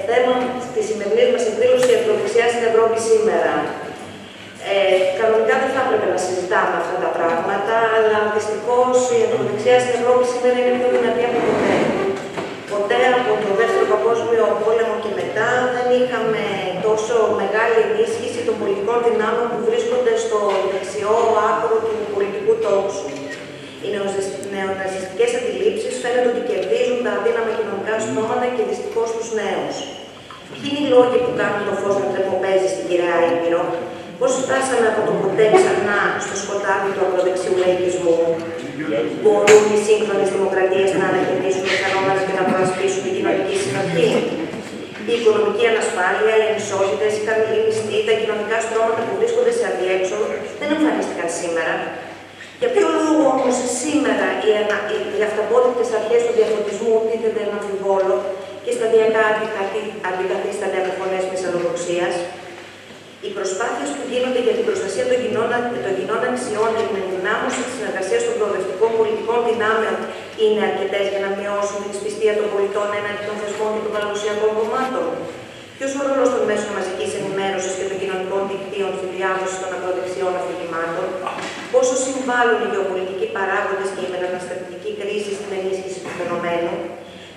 Θέμα τη σημερινή μας εκδήλωση η ακροδεξιά στην Ευρώπη σήμερα. Κανονικά δεν θα έπρεπε να συζητάμε αυτά τα πράγματα, αλλά δυστυχώς η ακροδεξιά στην Ευρώπη σήμερα είναι πιο δυνατή από ποτέ. Ποτέ από το Δεύτερο Παγκόσμιο Πόλεμο και μετά δεν είχαμε τόσο μεγάλη ενίσχυση των πολιτικών δυνάμεων που βρίσκονται στο δεξιό άκρο του πολιτικού τόξου. Οι νεοναζιστικές αντιλήψεις φαίνεται ότι κερδίζουν τα αδύναμα κοινωνικά στρώματα και δυστυχώς τους νέους. Ποιοι είναι οι λόγοι που κάνουν το φως να τρεποπαίζει στην Κυραία Ήπειρο, πώς φτάσαμε από το ποτέ ξανά στο σκοτάδι του ακροδεξιού λαϊκισμού, μπορούν οι σύγχρονες δημοκρατίες να αναχαιτήσουν τα φαινόμενα και να προασπίσουν την κοινωνική συνοχή. Η οικονομική ανασφάλεια, οι ανισότητες, οι χαμηλοί μισθοί, τα κοινωνικά στρώματα που βρίσκονται σε αδιέξοδο δεν εμφανίστηκαν σήμερα. Για ποιο λόγο όμως σήμερα οι αυταπόδεικτες αρχές του διαφωτισμού τίθενται ένα αμφιβόλο και σταδιακά αντικαθίστανται από φωνές μυσαλλοδοξίας? Οι προσπάθειες που γίνονται για την προστασία των κοινών αξιών και την ενδυνάμωση της συνεργασίας των προοδευτικών πολιτικών δυνάμεων είναι αρκετές για να μειώσουν τη δυσπιστία των πολιτών έναντι των θεσμών και των παραδοσιακών κομμάτων? Ποιος ο ρόλος των μέσων μαζικής ενημέρωσης και των κοινωνικών δικτύων στη διάδοση των ακροδεξιών αφηγημάτων? Πόσο συμβάλλουν οι γεωπολιτικοί παράγοντες και η μεταναστευτική κρίση στην ενίσχυση του φαινομένου?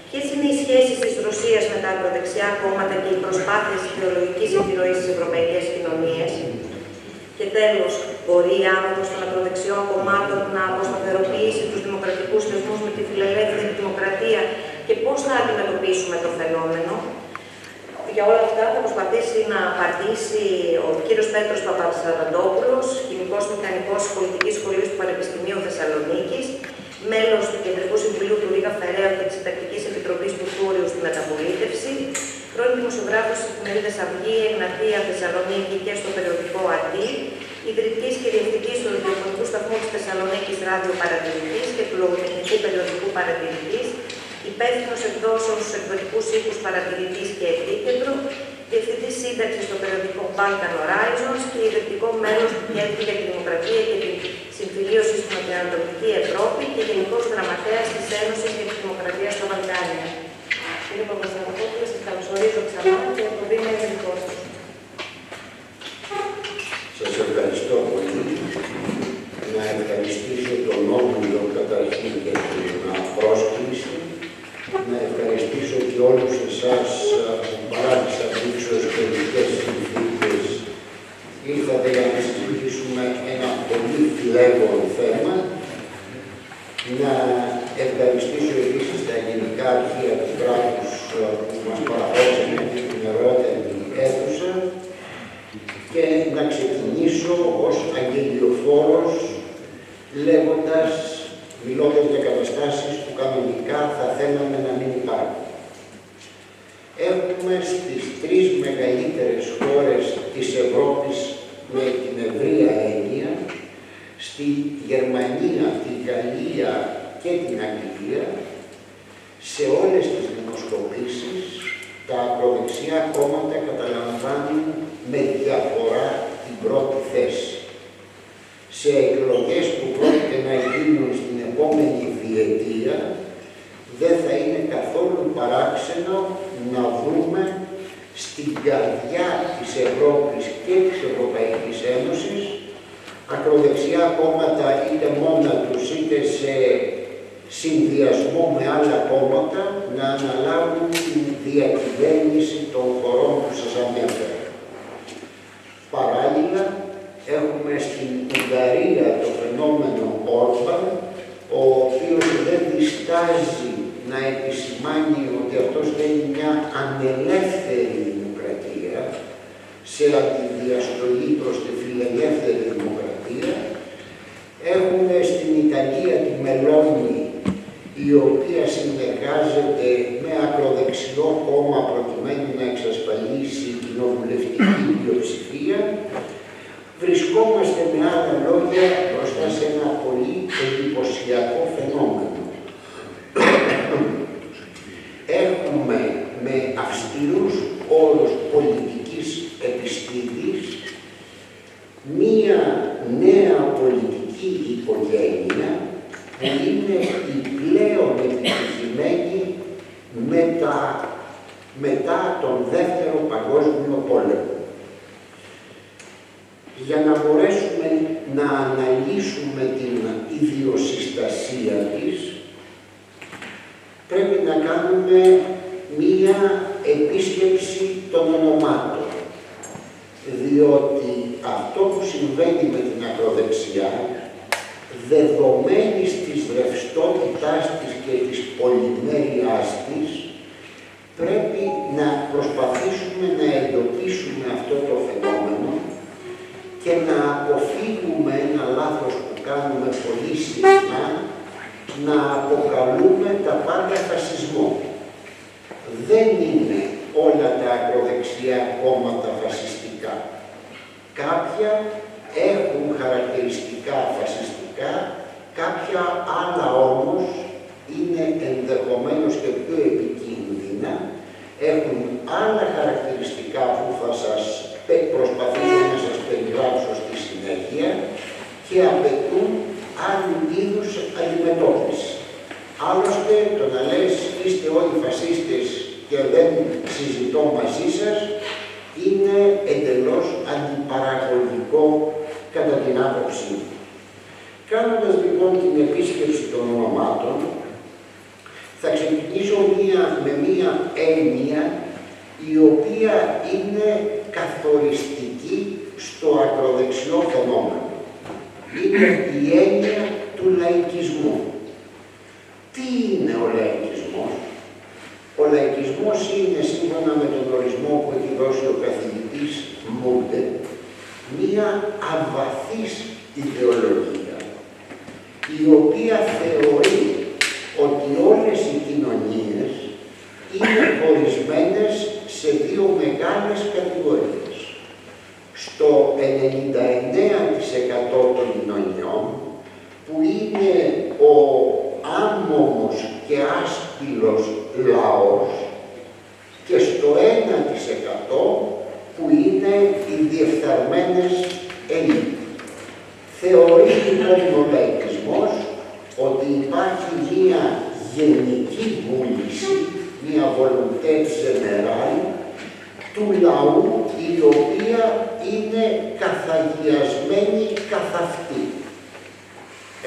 Ποιες είναι οι σχέσεις της Ρωσίας με τα ακροδεξιά κόμματα και οι προσπάθειες ιδεολογικής επιρροής στις ευρωπαϊκές κοινωνίες? Και τέλος, μπορεί η άνοδος των ακροδεξιών κομμάτων να αποσταθεροποιήσει τους δημοκρατικούς θεσμούς με τη φιλελεύθερη δημοκρατία και πώς θα αντιμετωπίσουμε το φαινόμενο? Για όλα αυτά θα προσπαθήσει να απαντήσει ο κύριος Πέτρος Παπασαραντόπουλος, χημικός μηχανικός πολιτικής σχολής του Πανεπιστημίου Θεσσαλονίκης, μέλος του Κεντρικού Συμβουλίου του Ρίγα Φεραίου και της Συντακτικής Επιτροπής του Φούριου στη Μεταπολίτευση, πρώην δημοσιογράφος της εφημερίδας Αυγή, Εγνατία, Θεσσαλονίκη και στο περιοδικό ΑΤΗ, ιδρυτής και διευθυντής του ραδιοφωνικού σταθμού της Θεσσαλονίκης Ράδιο Παρατηρητής και του λογοτεχνικού περιοδικού Παρατηρητής, υπεύθυνος εκδόσεων στους εκδοτικούς οίκους Παρατηρητής και Επίκεντρο, διευθυντής σύνταξης στο περιοδικό Balkan Horizons και ιδρυτικό μέλος του Κέντρου για τη Δημοκρατία και την Συμφιλίωση στην Νοτιοανατολική Ευρώπη και γενικός γραμματέας της Ένωσης για τη Δημοκρατία στα Βαλκάνια. Κύριε Παπασαραντόπουλο, σας καλωσορίζω ξανά και το βήμα είναι δικό σας. Σας ευχαριστώ πολύ. Να ευχαριστήσω τον Όμιλο καταρχήν για την πρόσκληση. Να ευχαριστήσω και όλους εσάς που παρά τις αντίξωες πολιτικές συνθήκες ήρθατε για να συζητήσουμε ένα πολύ φιλεύον θέμα. Να ευχαριστήσω επίσης τα ελληνικά αρχεία του κράτους που μας παραχώρησαν την ευρύτερη αίθουσα και να ξεκινήσω ως αγγελιοφόρος λέγοντας, μιλώντας για καταστάσεις που κανονικά θα θέλαμε να μην υπάρχουν. Έχουμε στις τρεις μεγαλύτερες χώρες της Ευρώπης με την ευρεία έννοια, στη Γερμανία, τη Γαλλία και την Αγγλία, σε όλες τις δημοσκοπήσεις τα ακροδεξιά κόμματα καταλαμβάνουν με διαφορά την πρώτη θέση. Σε εκλογές που πρόκειται να γίνουν στην επόμενη διετία, δεν θα είναι καθόλου παράξενο να δούμε στην καρδιά της Ευρώπης και της Ευρωπαϊκής Ένωσης ακροδεξιά κόμματα είτε μόνα τους είτε σε συνδυασμό με άλλα κόμματα να αναλάβουν την διακυβέρνηση των χωρών που σας ανέφερα. Παράλληλα, έχουμε στην Ουγγαρία το φαινόμενο Όρμπαν, ο οποίος δεν διστάζει να επισημάνει ότι αυτός δεν είναι μια ανελεύθερη δημοκρατία σε αντιδιαστολή προς τη φιλελεύθερη δημοκρατία. Έχουμε στην Ιταλία τη Μελώνη, η οποία συνεργάζεται με ακροδεξιό κόμμα προκειμένου να εξασφαλίσει κοινοβουλευτική πλειοψηφία. Βρισκόμαστε με άλλα λόγια μπροστά σε ένα πολύ εντυπωσιακό φαινόμενο. Έχουμε με αυστηρούς όρους πολιτικής επιστήμης μία νέα πολιτική οικογένεια που είναι η πλέον επιτυχημένη με τα μετά τον Δεύτερο Παγκόσμιο Πόλεμο. Για να μπορέσουμε να αναλύσουμε την ιδιοσυστασία της, πρέπει να κάνουμε μία επίσκεψη των ονομάτων, διότι αυτό που συμβαίνει με την ακροδεξιά, δεδομένης της ρευστότητάς της και της πολυμέρειάς της, πρέπει να προσπαθήσουμε να εντοπίσουμε αυτό το φαινόμενο και να αποφύγουμε ένα λάθος που κάνουμε πολύ συχνά, να αποκαλούμε τα πάντα φασισμό. Δεν είναι όλα τα ακροδεξιά κόμματα φασιστικά. Κάποια έχουν χαρακτηριστικά φασιστικά, κάποια άλλα όμως είναι ενδεχομένως και πιο επικίνδυνα, έχουν άλλα χαρακτηριστικά που θα σας προσπαθήσω να σας περιγράψω στη συνέχεια και απαιτούν άλλου είδους αντιμετώπιση. Άλλωστε, το να λες είστε όλοι φασίστες και δεν συζητώ μαζί σας, είναι εντελώς αντιπαραγωγικό κατά την άποψή μου. Κάνοντας λοιπόν την επίσκεψη των ονομάτων, θα ξεκινήσω με μία έννοια η οποία είναι καθοριστική στο ακροδεξιό φαινόμενο. Είναι η έννοια του λαϊκισμού. Τι είναι ο λαϊκισμός? Ο λαϊκισμός είναι, σύμφωνα με τον ορισμό που έχει δώσει ο καθηγητής Μούντε, μία αβαθής ιδεολογία, η οποία θεωρεί ότι όλες οι κοινωνίες είναι χωρισμένες σε δύο μεγάλες κατηγορίες. Στο 99% των κοινωνιών, που είναι ο άμμομος και άσπυλος λαός, και στο 1% που είναι οι διεφθαρμένες ελίτ. Θεωρεί λοιπόν ο λαϊκισμός ότι υπάρχει μία γενική βούληση, μία volonté générale του λαού, η οποία είναι καθαγιασμένη καθ' αυτή.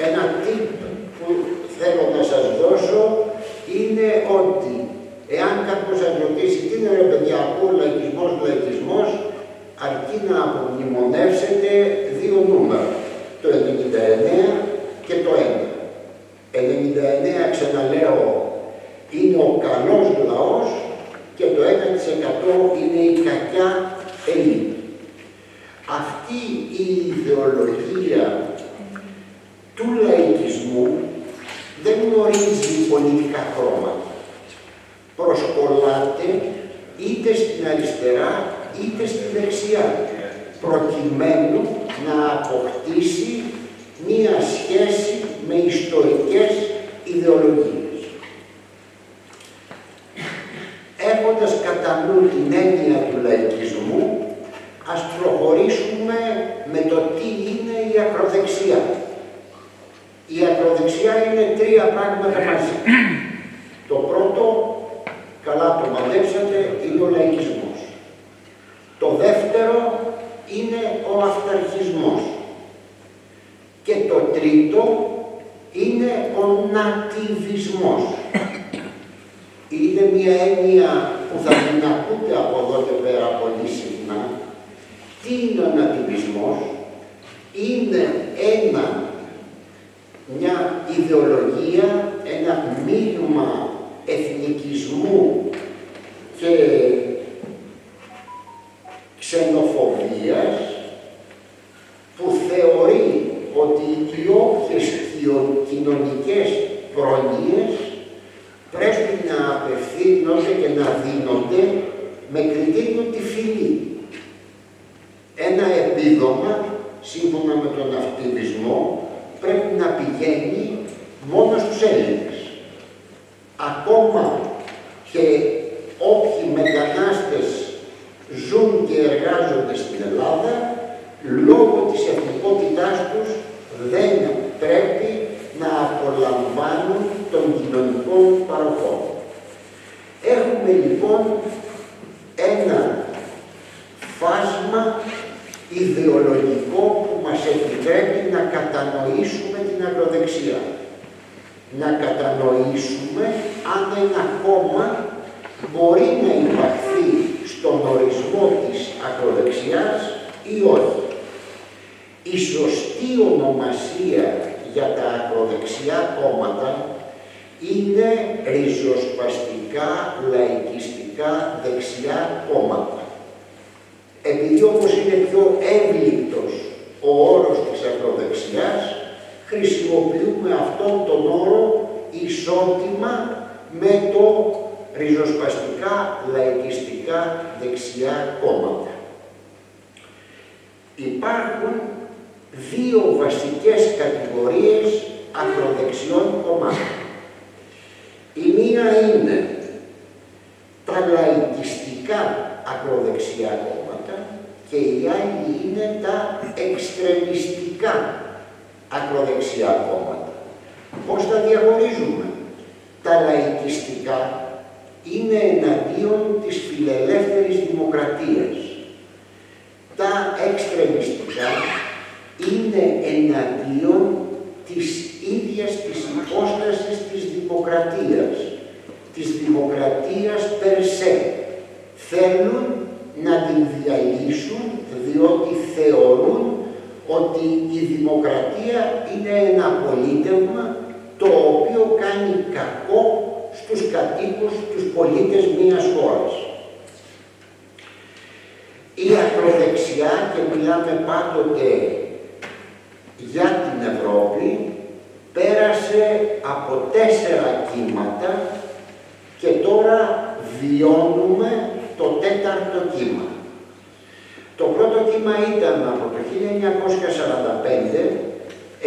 Ένα tip που θέλω να σας δώσω είναι ότι εάν κάποιος σας ρωτήσει τι είναι ρε παιδιά από λαϊκισμός, αρκεί να απομνημονεύσετε δύο νούμερα, το 99 και το 1. 99, ξαναλέω, είναι ο καλός λαός και το 1% είναι η κακιά ελίτ. Αυτή η ιδεολογία του λαϊκισμού δεν γνωρίζει πολιτικά χρώματα. Προσκολάται είτε στην αριστερά είτε στη δεξιά, προκειμένου να αποκτήσει μία σχέση με ιστορικές ιδεολογίες. Έχοντας κατά νου την έννοια του λαϊκισμού, ας προχωρήσουμε με το τι είναι η ακροδεξιά. Η ακροδεξιά είναι τρία πράγματα μαζί. Το πρώτο, καλά το μαντέψατε, είναι ο λαϊκισμός. Το δεύτερο είναι ο αυταρχισμός. Και το τρίτο είναι ο νατιβισμός. Είναι μια έννοια που θα την ακούτε από εδώ και πέρα πολύ συχνά. Τι είναι ο νατιβισμός? Είναι μια ιδεολογία, ένα μείγμα εθνικισμού και ξενοφοβίας, που θεωρεί ότι οι όποιες κοινωνικές πρόνοιες πρέπει να απευθύνονται και να δίνονται με κριτήριο τη φυλή. Ένα επίδομα, σύμφωνα με τον ακτιβισμό, πρέπει να πηγαίνει μόνο στους Έλληνες. Ακόμα και όποιοι μετανάστες ζουν και εργάζονται στην Ελλάδα, λόγω της εθνικότητάς τους δεν πρέπει να απολαμβάνουν των κοινωνικών παροχών. Έχουμε λοιπόν ένα φάσμα ιδεολογικό που μας επιτρέπει να κατανοήσουμε την ακροδεξιά. Να κατανοήσουμε αν ένα κόμμα μπορεί να υπαχθεί στον ορισμό της ακροδεξιάς ή όχι. Η σωστή ονομασία για τα ακροδεξιά κόμματα είναι ριζοσπαστικά, λαϊκιστικά, δεξιά κόμματα. Επειδή όμως είναι πιο εύληπτος ο όρος της ακροδεξιάς, χρησιμοποιούμε αυτόν τον όρο ισότιμα με το ριζοσπαστικά, λαϊκιστικά, δεξιά κόμματα. Υπάρχουν δύο βασικές κατηγορίες ακροδεξιών κομμάτων. Η μία είναι τα λαϊκιστικά ακροδεξιά κόμματα και η άλλη είναι τα εξτρεμιστικά ακροδεξιά κόμματα. Πώς τα διαχωρίζουμε? Τα λαϊκιστικά είναι εναντίον της φιλελεύθερης δημοκρατίας. Τα εξτρεμιστικά είναι εναντίον της ίδιας της υπόστασης της δημοκρατίας, της δημοκρατίας περσέ. Θέλουν να την διαλύσουν διότι θεωρούν ότι η δημοκρατία είναι ένα πολίτευμα το οποίο κάνει κακό στους κατοίκους, τους πολίτες μιας χώρας. Η ακροδεξιά, και μιλάμε πάντοτε για την Ευρώπη, πέρασε από 4 κύματα και τώρα βιώνουμε το 4ο κύμα. Το πρώτο κύμα ήταν από το 1945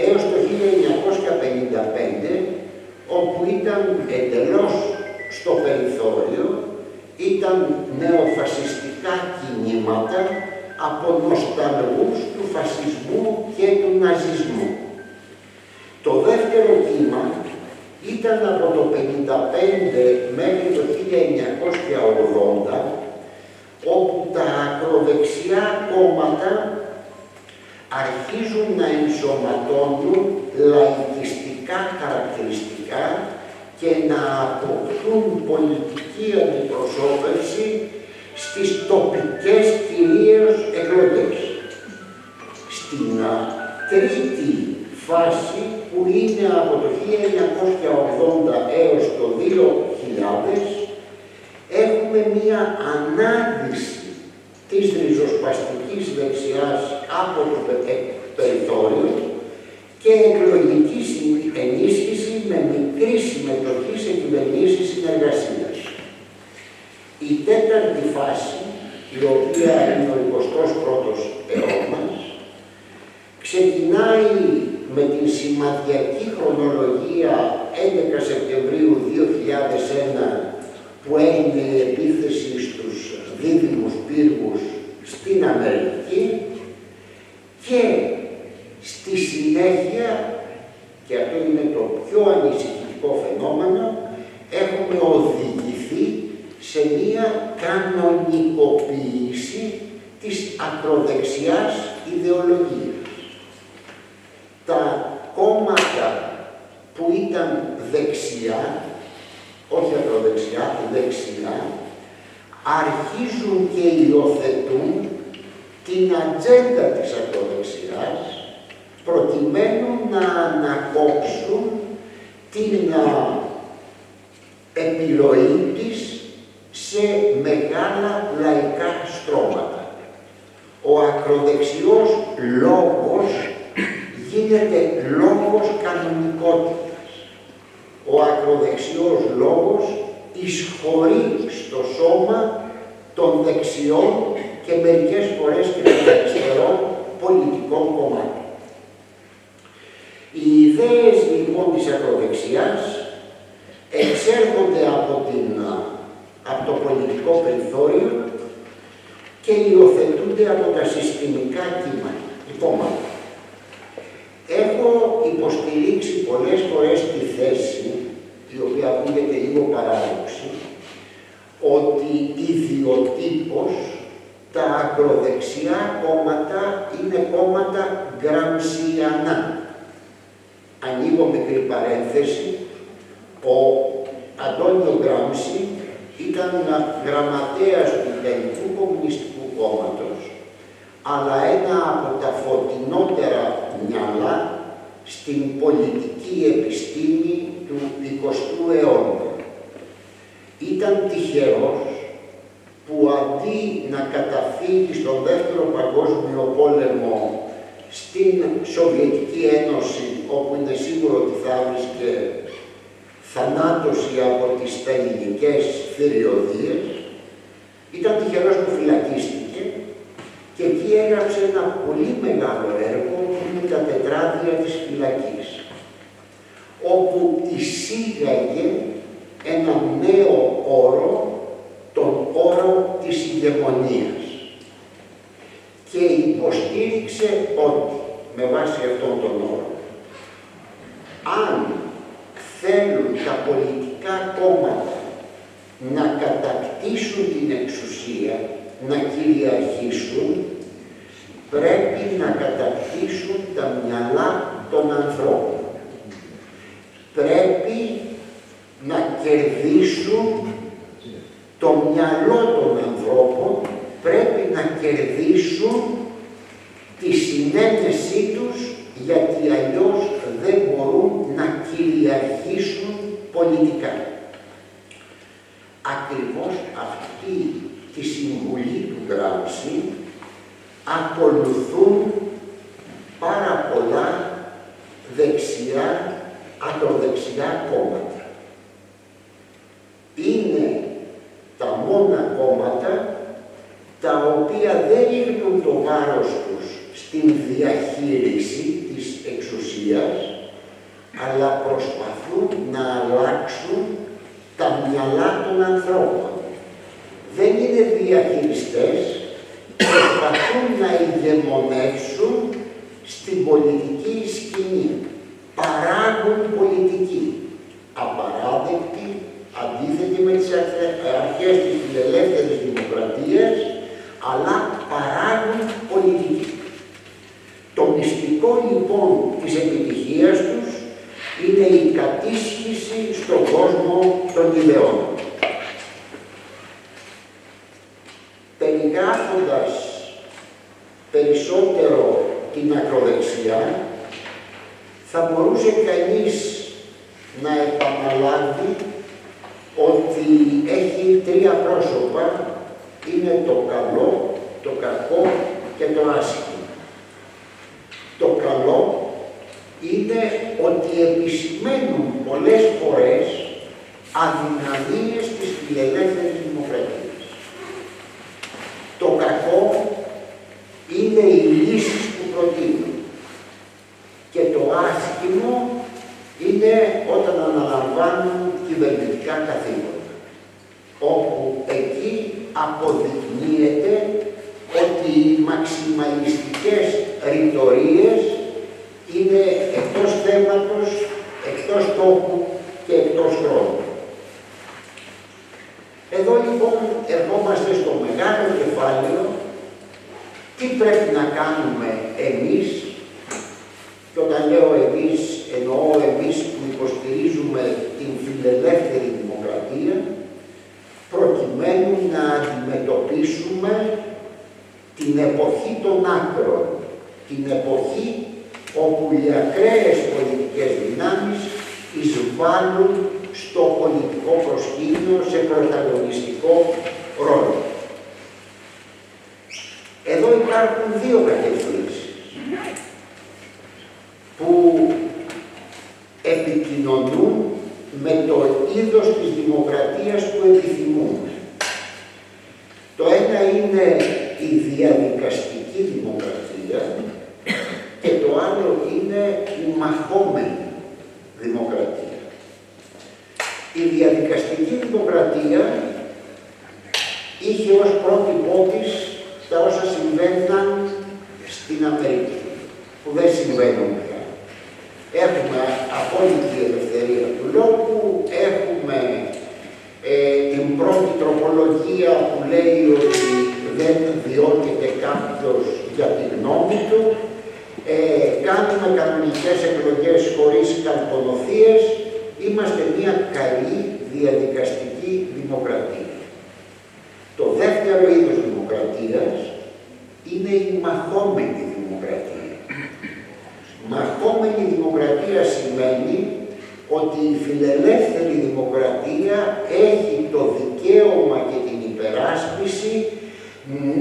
έως το 1955, όπου ήταν εντελώς στο περιθώριο, ήταν νεοφασιστικά κινήματα από νοσταλγούς του φασισμού και του ναζισμού. Το δεύτερο κύμα ήταν από το 1955 μέχρι το 1980, όπου τα ακροδεξιά κόμματα αρχίζουν να ενσωματώνουν λαϊκιστικά χαρακτηριστικά και να αποκτούν πολιτική αντιπροσώπευση στις τοπικές κυρίως εκλογές. Στην τρίτη φάση, που είναι από το 1980 έως το 2000, έχουμε μία ανάδυση της ριζοσπαστικής δεξιάς από το περιθώριο και εκλογική ενίσχυση με μικρή συμμετοχή σε κυβερνήσεις συνεργασίας. Η τέταρτη φάση, η οποία είναι ο 21ος αιώνας, ξεκινάει με την σημαδιακή χρονολογία 11 Σεπτεμβρίου 2001, που έγινε η επίθεση στους δίδυμους πύργους στην Αμερική, και στη συνέχεια, και αυτό είναι το πιο ανησυχητικό φαινόμενο, έχουμε οδηγηθεί σε μία κανονικοποίηση της ακροδεξιάς ιδεολογίας. Τα κόμματα που ήταν δεξιά, όχι ακροδεξιά, δεξιά, αρχίζουν και υιοθετούν την ατζέντα της ακροδεξιάς, προκειμένου να ανακόψουν την επιρροή της σε μεγάλα λαϊκά στρώματα. Ο ακροδεξιός λόγος γίνεται λόγος κανονικότητας. Ο ακροδεξιός λόγος εισχωρεί στο σώμα των δεξιών και μερικές φορές και των αριστερών πολιτικών κομμάτων. Οι ιδέες λοιπόν της ακροδεξιάς εξέρχονται από το πολιτικό περιθώριο και υιοθετούνται από τα συστημικά κόμματα. Έχω υποστηρίξει πολλές φορές τη θέση, η οποία ακούγεται λίγο παράδοξη, ότι η ιδιοτύπος τα ακροδεξιά κόμματα είναι κόμματα γκραμσιανά. Ανοίγω μικρή παρένθεση, ο Αντώνιο Γκράμσι ήταν γραμματέας του Ιταλικού Κομμουνιστικού Κόμματος, αλλά ένα από τα φωτεινότερα μυαλά στην πολιτική επιστήμη του 20ου αιώνα. Ήταν τυχερός που αντί να καταφύγει στον Δεύτερο Παγκόσμιο Πόλεμο στην Σοβιετική Ένωση, όπου είναι σίγουρο ότι θα βρίσκε θανάτωση από τις σταλινικές θηριωδίες, ήταν τυχερός που φυλακίστηκε και εκεί έγραψε ένα πολύ μεγάλο έργο που είναι τα τετράδια της φυλακής, όπου εισήγαγε ένα νέο όρο, τον όρο της ηγεμονίας, και υποστήριξε ότι, με βάση αυτόν τον όρο, αν θέλουν τα πολιτικά κόμματα να κατακτήσουν την εξουσία, να κυριαρχήσουν, πρέπει να κατακτήσουν τα μυαλά των ανθρώπων. Πρέπει να κερδίσουν το μυαλό των ανθρώπων, πρέπει να κερδίσουν τη συνένεσή τους, γιατί αλλιώς δεν μπορούν να κυριαρχήσουν πολιτικά. Ακριβώς αυτή τη συμβουλή του Γκράμσι ακολουθούν πάρα πολλά δεξιά, ακροδεξιά κόμματα. Είναι τα μόνα κόμματα τα οποία δεν ρίχνουν το βάρος τους στην διαχείριση της εξουσίας, αλλά προσπαθούν να αλλάξουν τα μυαλά των ανθρώπων. Δεν είναι διαχειριστές, προσπαθούν να ηγεμονεύσουν στην πολιτική σκηνή. Παράγουν πολιτική, απαράδεκτη, αντίθετη με τις αρχές της φιλελεύθερης δημοκρατίας, αλλά παράγουν πολιτική. Το μυστικό λοιπόν της επιτυχίας τους είναι η κατίσχυση στον κόσμο των ιδεών. Περιγράφοντας περισσότερο την ακροδεξιά, θα μπορούσε κανείς να επαναλάβει ότι έχει τρία πρόσωπα, είναι το καλό, το κακό και το άσχημο. Το καλό είναι ότι επισημαίνουν πολλές φορές αδυναμίες της φιλελεύθερης δημοκρατίας. Το κακό είναι οι λύσεις που προτείνουν. Και το άσχημο είναι όταν αναλαμβάνουν κυβερνητικά καθήκοντα, όπου εκεί αποδεικνύεται ότι οι μαξιμαλιστικές ρητορίες είναι εκτός θέματος, εκτός τόπου και εκτός χρόνου. Εδώ λοιπόν ερχόμαστε στο μεγάλο κεφάλαιο, τι πρέπει να κάνουμε εμείς, και όταν λέω εμείς, εννοώ εμείς που υποστηρίζουμε την φιλελεύθερη δημοκρατία, προκειμένου να αντιμετωπίσουμε την εποχή των άκρων, την εποχή όπου οι ακραίες πολιτικές δυνάμεις εισβάλλουν στο πολιτικό προσκήνιο σε πρωταγωνιστικό ρόλο. Εδώ υπάρχουν δύο κατευθύνσεις που επικοινωνούν με το είδος της δημοκρατίας που επιθυμούμε. Το ένα είναι η διαδικαστική δημοκρατία και το άλλο είναι η μαχόμενη δημοκρατία. Η διαδικαστική δημοκρατία είχε ως πρότυπό της τα όσα συμβαίναν στην Αμερική, που δεν συμβαίνουν πια. Έχουμε απόλυτη ελευθερία του λόγου, έχουμε την πρώτη τροπολογία που λέει ότι δεν διώκεται κάποιος για τη γνώμη του, κάνουμε κανονικές εκλογές χωρίς καλπονοθείες, είμαστε μια καλή διαδικαστική δημοκρατία. Το δεύτερο είδος δημοκρατίας είναι η μαχόμενη δημοκρατία. Μαχόμενη δημοκρατία σημαίνει ότι η φιλελεύθερη δημοκρατία έχει το δικαίωμα και την υπεράσπιση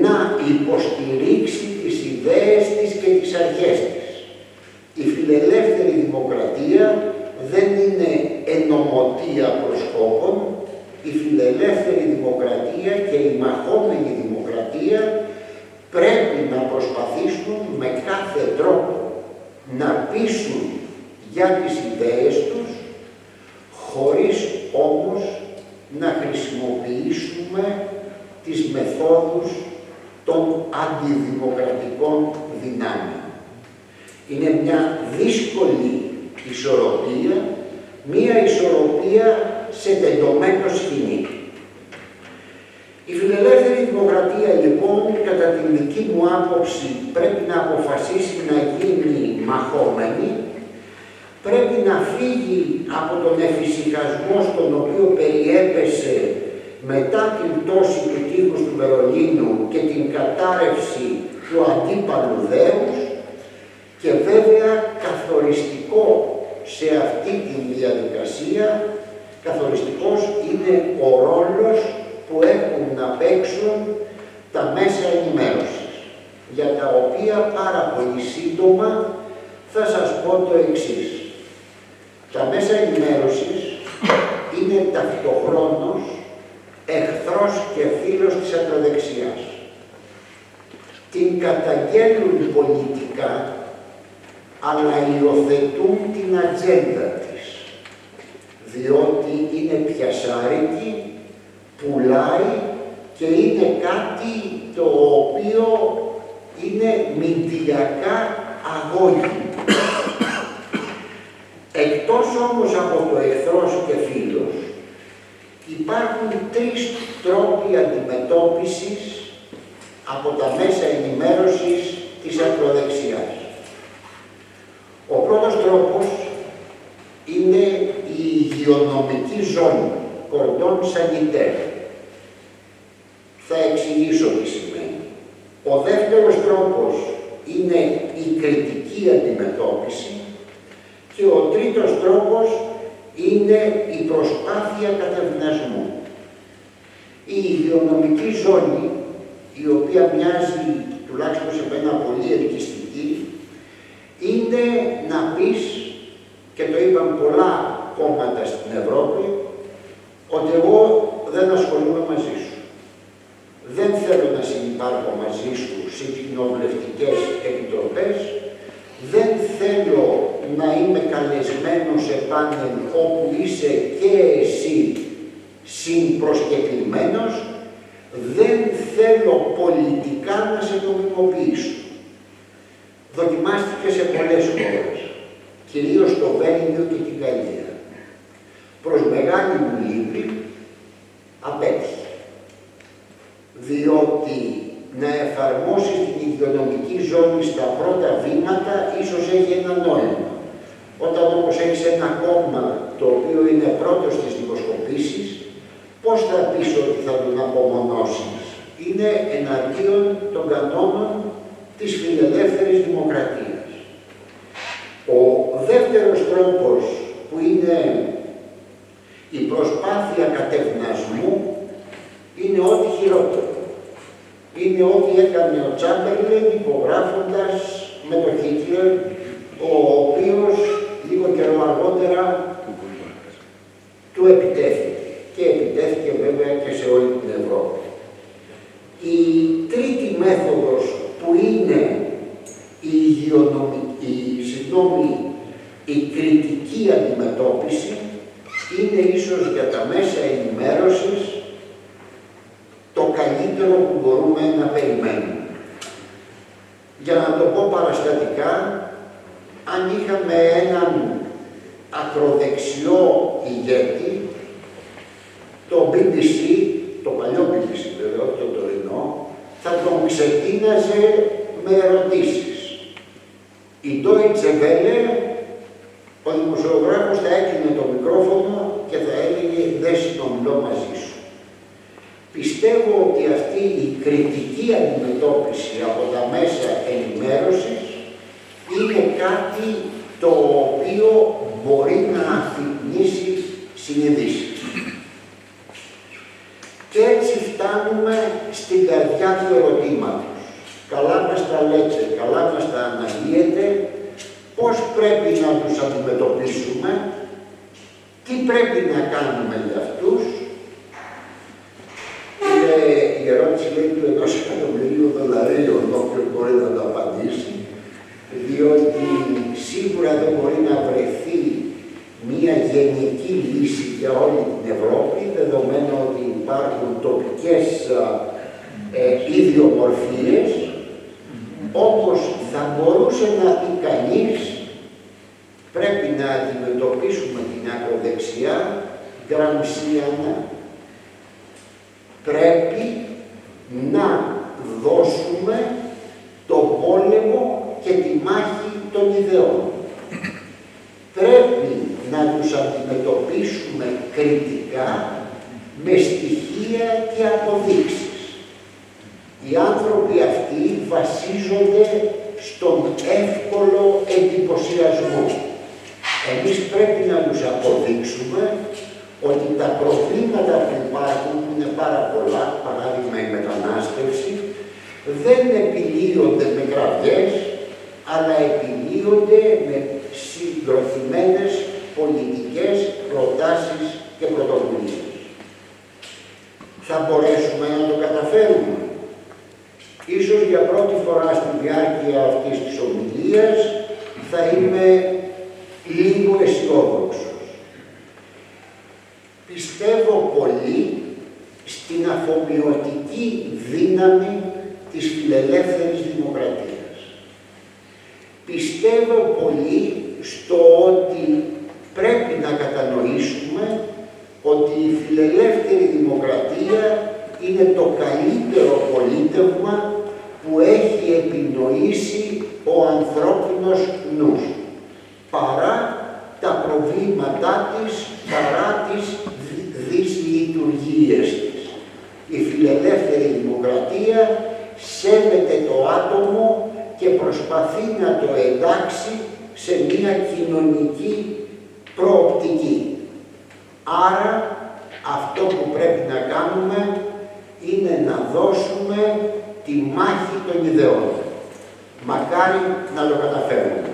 να υποστηρίξει τις ιδέες της και τις αρχές της. Η φιλελεύθερη δημοκρατία δεν είναι ενωμοτία προσκόπων. Η φιλελεύθερη δημοκρατία και η μαχόμενη δημοκρατία πρέπει να προσπαθήσουν με κάθε τρόπο να πείσουν για τις ιδέες τους, χωρίς όμως να χρησιμοποιήσουμε τις μεθόδους των αντιδημοκρατικών δυνάμεων. Είναι μια δύσκολη ισορροπία, μια ισορροπία σε τεντωμένο σκηνή. Η φιλελεύθερη δημοκρατία λοιπόν, κατά την δική μου άποψη, πρέπει να αποφασίσει να γίνει μαχόμενη, πρέπει να φύγει από τον εφησυχασμό στον οποίο περιέπεσε μετά την πτώση του τείχους του Βερολίνου και την κατάρρευση του αντίπαλου δέους, και βέβαια καθοριστικό σε αυτή τη διαδικασία, καθοριστικός είναι ο ρόλος που έχουν να παίξουν τα μέσα ενημέρωσης, για τα οποία πάρα πολύ σύντομα θα σας πω το εξής. Τα μέσα ενημέρωσης είναι ταυτοχρόνως εχθρός και φίλος της ακροδεξιάς. Την καταγγέλνουν πολιτικά, αλλά υιοθετούν την ατζέντα της, διότι είναι πιασάρικη, πουλάει και είναι κάτι το οποίο είναι μυντιακά αγώγη. Εκτός όμως από το εχθρός και φίλος, υπάρχουν τρεις τρόποι αντιμετώπισης από τα μέσα ενημέρωσης της ακροδεξιάς. Ο πρώτος τρόπος είναι η υγειονομική ζώνη, κορδόν σανιτέρ. Θα εξηγήσω τι σημαίνει. Ο δεύτερος τρόπος είναι η κριτική αντιμετώπιση και ο τρίτος τρόπος είναι η προσπάθεια κατευνασμού. Η υγειονομική ζώνη, η οποία μοιάζει τουλάχιστον σε μένα πολύ ελκυστική, είναι να πεις, και το είπαν πολλά κόμματα στην Ευρώπη, ότι εγώ δεν ασχολούμαι μαζί σου. Δεν θέλω να συνυπάρχω μαζί σου σε κοινοβουλευτικές επιτροπές, δεν θέλω να είμαι καλεσμένος σε πάνελ όπου είσαι και εσύ συμπροσκεκλημένος, δεν θέλω πολιτικά να σε νομιμοποιήσω. Δοκιμάστηκε σε πολλές χώρες, κυρίως στο Βέλγιο και την Γαλλία. Προς μεγάλη μου λύπη απέτυχε, διότι να εφαρμόσει την υγειονομική ζώνη στα πρώτα βήματα ίσως έχει ένα νόημα. Όταν όμως έχεις ένα κόμμα το οποίο είναι πρώτο στις δημοσκοπήσεις, πώς θα πεις ότι θα τον απομονώσεις? Είναι εναντίον των κανόνων της φιλελεύθερης δημοκρατίας. Ο δεύτερος τρόπος, που είναι η προσπάθεια κατευνασμού, είναι ό,τι χειρότερο. Είναι ό,τι έκανε ο Τσάμπερλεν υπογράφοντας με τον Χίτλερ, ο οποίος λίγο καιρό αργότερα του επιτέθηκε. Και επιτέθηκε βέβαια και σε όλη την Ευρώπη. Η τρίτη μέθοδος, που είναι η κριτική αντιμετώπιση, είναι ίσως για τα μέσα ενημέρωσης το καλύτερο που μπορούμε να περιμένουμε. Για να το πω παραστατικά, αν είχαμε έναν ακροδεξιό ηγέτη, το BBC ξετίναζε με ερωτήσεις. Η Deutsche Welle, ο δημοσιογράφος θα έκλεινε το μικρόφωνο και θα έλεγε «Δεν συνομιλώ μαζί σου». Πιστεύω ότι αυτή η κριτική αντιμετώπιση από τα μέσα ενημέρωσης είναι κάτι το οποίο μπορεί να αφυπνίσει συνειδήσεις. Και έτσι φτάνουμε στην καρδιά του ερωτήματος. Καλά μας τα λέτε, καλά μας τα αναλύετε, πώς πρέπει να τους αντιμετωπίσουμε, τι πρέπει να κάνουμε για αυτούς. Η ερώτηση λέει του $1.000.000, όποιος μπορεί να το απαντήσει, διότι σίγουρα δεν μπορεί να βρεθεί μία γενική λύση για όλη την Ευρώπη, δεδομένου ότι υπάρχουν τοπικές ιδιομορφίες, όπως θα μπορούσε να πει κανείς, πρέπει να αντιμετωπίσουμε την ακροδεξιά γκραμσιανά. Πρέπει να δώσουμε τον πόλεμο και τη μάχη των ιδεών. Πρέπει να τους αντιμετωπίσουμε κριτικά με στοιχεία και αποδείξεις. Οι άνθρωποι αυτοί βασίζονται στον εύκολο εντυπωσιασμό. Εμείς πρέπει να τους αποδείξουμε ότι τα προβλήματα που υπάρχουν, που είναι πάρα πολλά, παράδειγμα η μετανάστευση, δεν επιλύονται με κραυγές, αλλά επιλύονται με συγκροτημένες πολιτικές προτάσεις και πρωτοβουλίες. Θα μπορέσουμε να το καταφέρουμε. Ίσως για πρώτη φορά στη διάρκεια αυτής της ομιλίας θα είμαι λίγο αισιόδοξος. Πιστεύω πολύ στην αφομοιωτική δύναμη της φιλελεύθερης δημοκρατίας. Πιστεύω πολύ στο ότι πρέπει να κατανοήσουμε ότι η φιλελεύθερη δημοκρατία είναι το καλύτερο πολίτευμα που έχει επινοήσει ο ανθρώπινος νους, παρά τα προβλήματά της, παρά τις δυσλειτουργίες της. Η φιλελεύθερη δημοκρατία σέβεται το άτομο και προσπαθεί να το εντάξει σε μια κοινωνική προοπτική. Άρα αυτό που πρέπει να κάνουμε είναι να δώσουμε τη μάχη των ιδεών. Μακάρι να το καταφέρουμε.